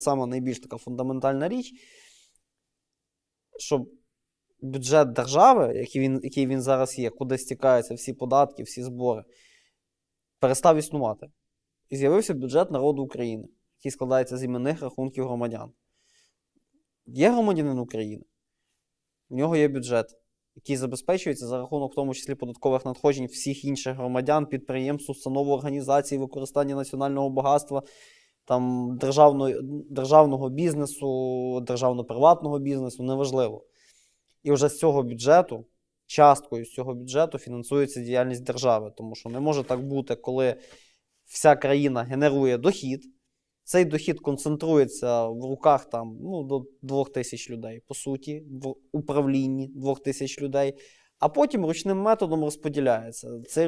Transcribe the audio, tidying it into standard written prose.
саме найбільш така фундаментальна річ, щоб бюджет держави, який він зараз є, куди стікаються всі податки, всі збори, перестав існувати. І з'явився бюджет народу України, який складається з іменних рахунків громадян. Є громадянин України, в нього є бюджет, який забезпечується за рахунок, в тому числі, податкових надходжень всіх інших громадян, підприємств, установ, організацій, використання національного багатства, там, державного бізнесу, державно-приватного бізнесу, неважливо. І вже з цього бюджету, часткою з цього бюджету фінансується діяльність держави. Тому що не може так бути, коли вся країна генерує дохід, цей дохід концентрується в руках там, до 2000 людей, по суті, в управлінні 2000 людей, а потім ручним методом розподіляється. Цей